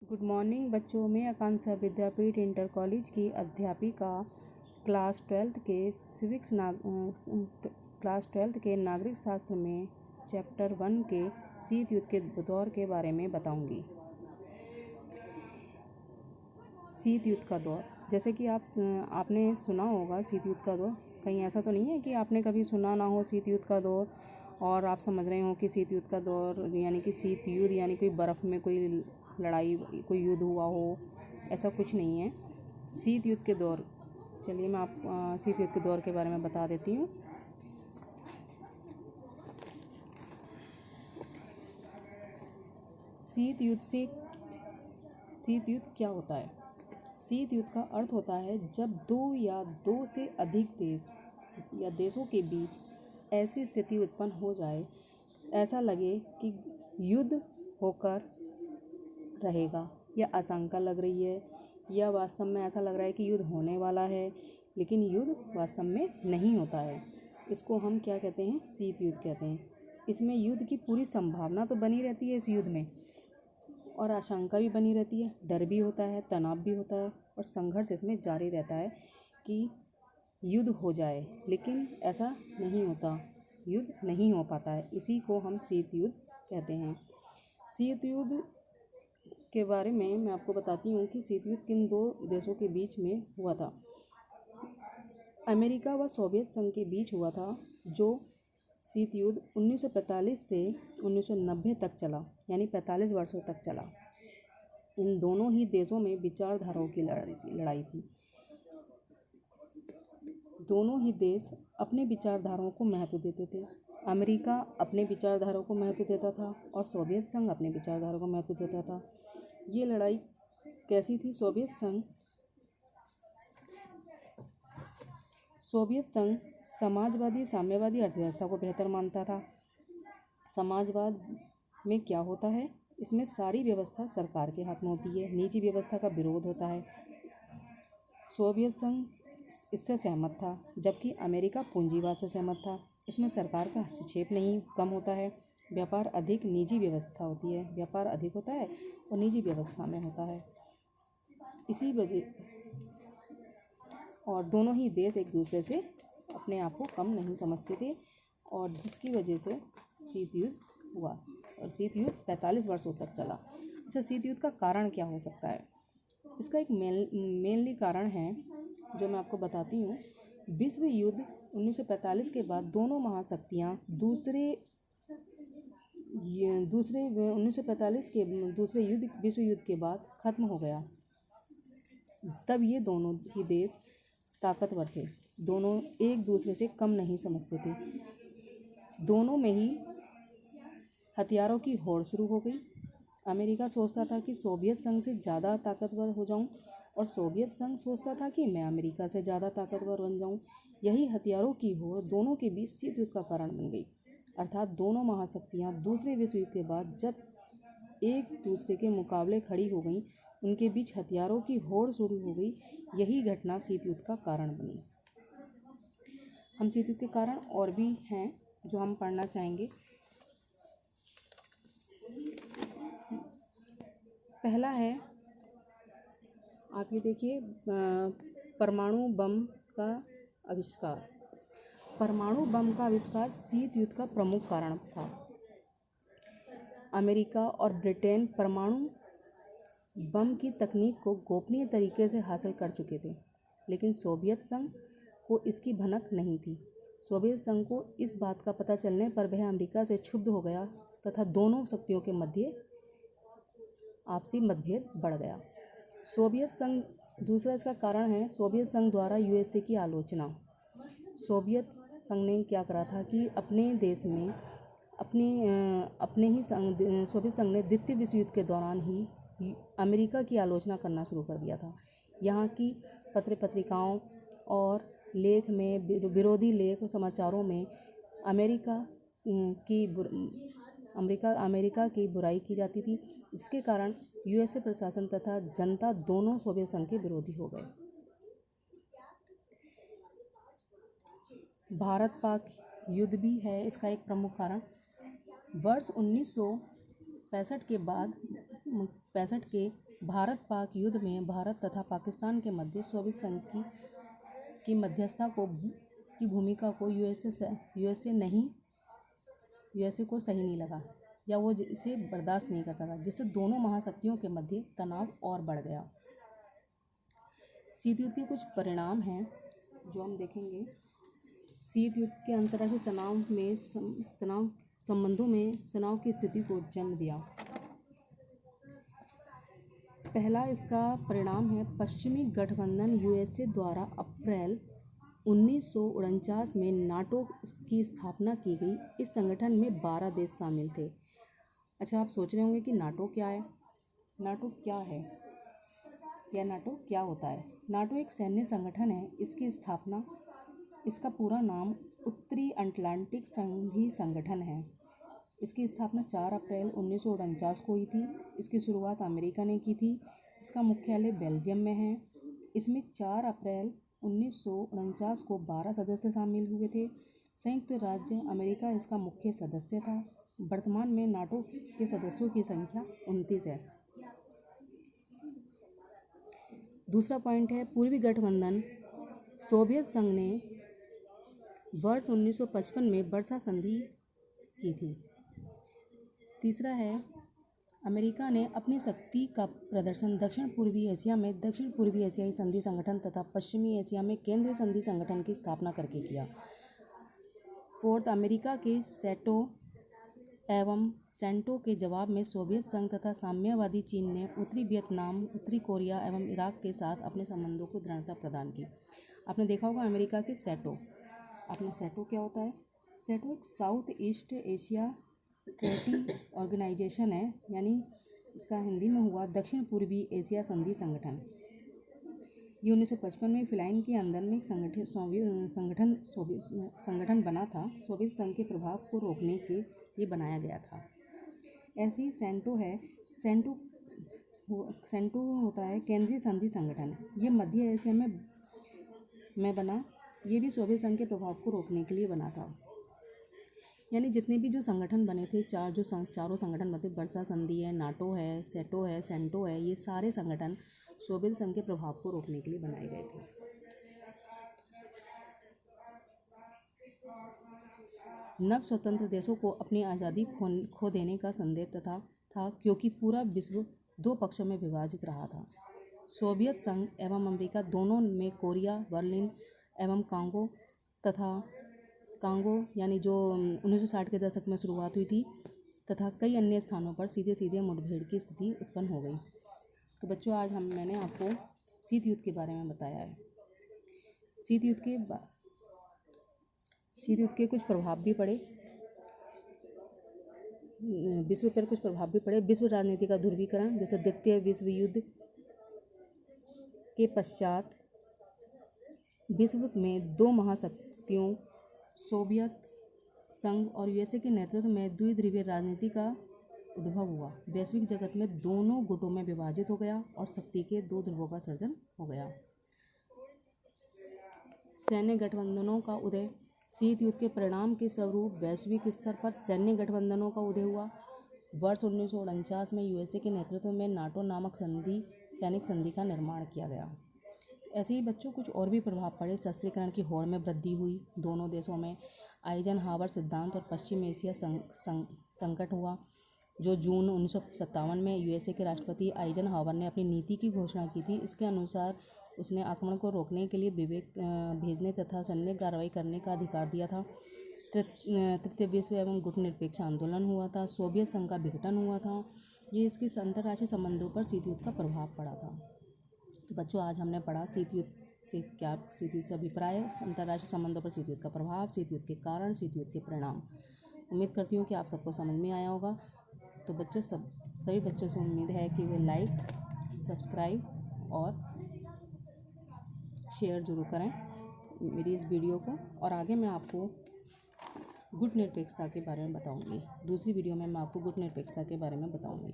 Good morning बच्चों। मैं आकांक्षा विद्यापीठ inter college की अध्यापिका क्लास ट्वेल्थ के नागरिक शास्त्र में चैप्टर 1 के शीत युद्ध के दौर के बारे में बताऊंगी। शीत युद्ध का दौर, जैसे कि आपने सुना होगा शीत युद्ध का दौर। कहीं ऐसा तो नहीं है कि आपने कभी सुना ना हो शीत युद्ध का दौर और आप समझ रहे हो कि शीत युद्ध का दौर यानी कि शीत युद्ध यानी कोई बर्फ़ में कोई लड़ाई, कोई युद्ध हुआ हो, ऐसा कुछ नहीं है। शीत युद्ध के दौर, चलिए मैं आप शीत युद्ध के दौर के बारे में बता देती हूँ। शीत युद्ध क्या होता है? शीत युद्ध का अर्थ होता है जब दो या दो से अधिक देश या देशों के बीच ऐसी स्थिति उत्पन्न हो जाए, ऐसा लगे कि युद्ध होकर रहेगा या आशंका लग रही है या वास्तव में ऐसा लग रहा है कि युद्ध होने वाला है, लेकिन युद्ध वास्तव में नहीं होता है। इसको हम क्या कहते हैं? शीत युद्ध कहते हैं। इसमें युद्ध की पूरी संभावना तो बनी रहती है इस युद्ध में, और आशंका भी बनी रहती है, डर भी होता है, तनाव भी होता है और संघर्ष इसमें जारी रहता है कि युद्ध हो जाए, लेकिन ऐसा नहीं होता, युद्ध नहीं हो पाता है। इसी को हम शीत युद्ध कहते हैं। शीत युद्ध के बारे में मैं आपको बताती हूँ कि शीत युद्ध किन दो देशों के बीच में हुआ था। अमेरिका व सोवियत संघ के बीच हुआ था, जो शीत युद्ध 1945 से 1990 तक चला, यानी 45 वर्षों तक चला। इन दोनों ही देशों में विचारधाराओं की लड़ाई थी। दोनों ही देश अपने विचारधाराओं को महत्व देते थे। अमेरिका अपने विचारधाराओं को महत्व देता था और सोवियत संघ अपने विचारधाराओं को महत्व देता था। ये लड़ाई कैसी थी? सोवियत संघ समाजवादी साम्यवादी अर्थव्यवस्था को बेहतर मानता था। समाजवाद में क्या होता है? इसमें सारी व्यवस्था सरकार के हाथ में होती है, निजी व्यवस्था का विरोध होता है। सोवियत संघ इससे सहमत था, जबकि अमेरिका पूंजीवाद से सहमत था। इसमें सरकार का हस्तक्षेप नहीं कम होता है, व्यापार अधिक निजी व्यवस्था होती है, व्यापार अधिक होता है और निजी व्यवस्था में होता है। इसी वजह और दोनों ही देश एक दूसरे से अपने आप को कम नहीं समझते थे, और जिसकी वजह से शीत युद्ध हुआ और शीत युद्ध 45 वर्षों तक चला। अच्छा, शीत युद्ध का कारण क्या हो सकता है? इसका एक मेनली कारण है जो मैं आपको बताती हूँ। विश्व युद्ध 1945 के बाद दोनों महाशक्तियाँ 1945 के दूसरे विश्व युद्ध के बाद ख़त्म हो गया। तब ये दोनों ही देश ताकतवर थे, दोनों एक दूसरे से कम नहीं समझते थे। दोनों में ही हथियारों की होड़ शुरू हो गई। अमेरिका सोचता था कि सोवियत संघ से ज़्यादा ताकतवर हो जाऊं, और सोवियत संघ सोचता था कि मैं अमेरिका से ज़्यादा ताकतवर बन जाऊं। यही हथियारों की होड़ दोनों के बीच शीत युद्ध का कारण बन गई। अर्थात दोनों महाशक्तियां दूसरे विश्व युद्ध के बाद जब एक दूसरे के मुकाबले खड़ी हो गई, उनके बीच हथियारों की होड़ शुरू हो गई। यही घटना शीत युद्ध का कारण बनी। हम शीत युद्ध के कारण और भी हैं जो हम पढ़ना चाहेंगे। पहला है, आप ये देखिए, परमाणु बम का आविष्कार। परमाणु बम का आविष्कार शीत युद्ध का प्रमुख कारण था। अमेरिका और ब्रिटेन परमाणु बम की तकनीक को गोपनीय तरीके से हासिल कर चुके थे, लेकिन सोवियत संघ को इसकी भनक नहीं थी। सोवियत संघ को इस बात का पता चलने पर वह अमेरिका से क्षुब्ध हो गया तथा दोनों शक्तियों के मध्य आपसी मतभेद बढ़ गया। सोवियत संघ, दूसरा इसका कारण है सोवियत संघ द्वारा यूएसए की आलोचना। सोवियत संघ ने क्या करा था कि अपने देश में सोवियत संघ ने द्वितीय विश्व युद्ध के दौरान ही अमेरिका की आलोचना करना शुरू कर दिया था। यहाँ की पत्रिकाओं और लेख में, विरोधी लेख और समाचारों में अमेरिका की बुराई की जाती थी। इसके कारण यूएसए प्रशासन तथा जनता दोनों सोवियत संघ के विरोधी हो गए। भारत पाक युद्ध भी है इसका एक प्रमुख कारण। वर्ष 1965 के भारत पाक युद्ध में भारत तथा पाकिस्तान के मध्य सोवियत संघ की मध्यस्थता की भूमिका को यूएसए को सही नहीं लगा, या वो इसे बर्दाश्त नहीं कर सका, जिससे दोनों महाशक्तियों के मध्य तनाव और बढ़ गया। शीत युद्ध के कुछ परिणाम हैं जो हम देखेंगे। शीत युद्ध के अंतर्राष्ट्रीय संबंधों में तनाव की स्थिति को जन्म दिया। पहला इसका परिणाम है पश्चिमी गठबंधन यूएसए द्वारा अप्रैल 1949 में नाटो की स्थापना की गई। इस संगठन में 12 देश शामिल थे। अच्छा, आप सोच रहे होंगे कि नाटो क्या है, नाटो क्या है या नाटो क्या होता है। नाटो एक सैन्य संगठन है। इसका पूरा नाम उत्तरी अटलांटिक संधि संगठन है। इसकी स्थापना 4 अप्रैल 1949 को हुई थी। इसकी शुरुआत अमेरिका ने की थी। इसका मुख्यालय बेल्जियम में है। इसमें 4 अप्रैल 1949 को 12 सदस्य शामिल हुए थे। संयुक्त राज्य अमेरिका इसका मुख्य सदस्य था। वर्तमान में नाटो के सदस्यों की संख्या 29 है। दूसरा पॉइंट है पूर्वी गठबंधन सोवियत संघ ने वर्ष 1955 में वर्सा संधि की थी। तीसरा है अमेरिका ने अपनी शक्ति का प्रदर्शन दक्षिण पूर्वी एशिया में दक्षिण पूर्वी एशियाई संधि संगठन तथा पश्चिमी एशिया में केंद्रीय संधि संगठन की स्थापना करके किया। फोर्थ, अमेरिका के सेटो एवं सेंटो के जवाब में सोवियत संघ तथा साम्यवादी चीन ने उत्तरी वियतनाम, उत्तरी कोरिया एवं इराक के साथ अपने संबंधों को दृढ़ता प्रदान की। आपने देखा होगा अमेरिका के सेटो। आपने सेटो क्या होता है? सेटो एक South East Asia treaty organisation है, यानी इसका हिंदी में हुआ दक्षिण पूर्वी एशिया संधि संगठन। ये 1955 में फिलाइन के अंदर में एक संगठन बना था। सोवियत संघ के प्रभाव को रोकने के लिए बनाया गया था। ऐसे ही सेंटो है। सेंटो होता है केंद्रीय संधि संगठन। ये मध्य एशिया में बना। ये भी सोवियत संघ के प्रभाव को रोकने के लिए बना था। यानी जितने भी जो संगठन बने थे, चारों संगठन बने, वर्सा संधि है, नाटो है, सेटो है, सेंटो है, ये सारे संगठन सोवियत संघ के प्रभाव को रोकने के लिए बनाए गए थे। नव स्वतंत्र देशों को अपनी आज़ादी खो देने का संदेह था क्योंकि पूरा विश्व 2 पक्षों में विभाजित रहा था। सोवियत संघ एवं अमेरिका दोनों में कोरिया, बर्लिन एवं कांगो यानी जो 1960 के दशक में शुरुआत हुई थी तथा कई अन्य स्थानों पर सीधे मुठभेड़ की स्थिति उत्पन्न हो गई। तो बच्चों, आज मैंने आपको शीत युद्ध के बारे में बताया है। शीत युद्ध के कुछ प्रभाव भी पड़े, विश्व पर कुछ प्रभाव भी पड़े। विश्व राजनीति का ध्रुवीकरण, जैसे द्वितीय विश्व युद्ध के पश्चात विश्व में 2 महाशक्तियों सोवियत संघ और यूएसए के नेतृत्व में द्विध्रुवीय राजनीति का उद्भव हुआ। वैश्विक जगत में दोनों गुटों में विभाजित हो गया और शक्ति के 2 ध्रुवों का सर्जन हो गया। सैन्य गठबंधनों का उदय। शीत युद्ध के परिणाम के स्वरूप वैश्विक स्तर पर सैन्य गठबंधनों का उदय हुआ। वर्ष 1949 में यूएसए के नेतृत्व में नाटो नामक सैनिक संधि का निर्माण किया गया। ऐसे ही बच्चों कुछ और भी प्रभाव पड़े। शस्त्रीकरण की होड़ में वृद्धि हुई दोनों देशों में। आइजनहावर सिद्धांत और पश्चिम एशिया संकट हुआ। जो जून 1957 में यूएसए के राष्ट्रपति आइजनहावर ने अपनी नीति की घोषणा की थी। इसके अनुसार उसने आक्रमण को रोकने के लिए विवेक भेजने तथा सैन्य कार्रवाई करने का अधिकार दिया था। तृतीय विश्व एवं गुटनिरपेक्ष आंदोलन हुआ था। सोवियत संघ का विघटन हुआ था। ये इसके अंतर्राष्ट्रीय संबंधों पर शीत युद्ध का प्रभाव पड़ा था। तो बच्चों, आज हमने पढ़ा शीत युद्ध से क्या, शीत युद्ध से अभिप्राय, अंतर्राष्ट्रीय संबंधों पर शीत युद्ध का प्रभाव, शीत युद्ध के कारण, शीत युद्ध के परिणाम। उम्मीद करती हूँ कि आप सबको समझ में आया होगा। तो बच्चों, सभी बच्चों से उम्मीद है कि वे लाइक, सब्सक्राइब और शेयर जरूर करें मेरी इस वीडियो को। और आगे मैं आपको गुट निरपेक्षता के बारे में बताऊंगी। दूसरी वीडियो में मैं आपको गुट निरपेक्षता के बारे में बताऊंगी।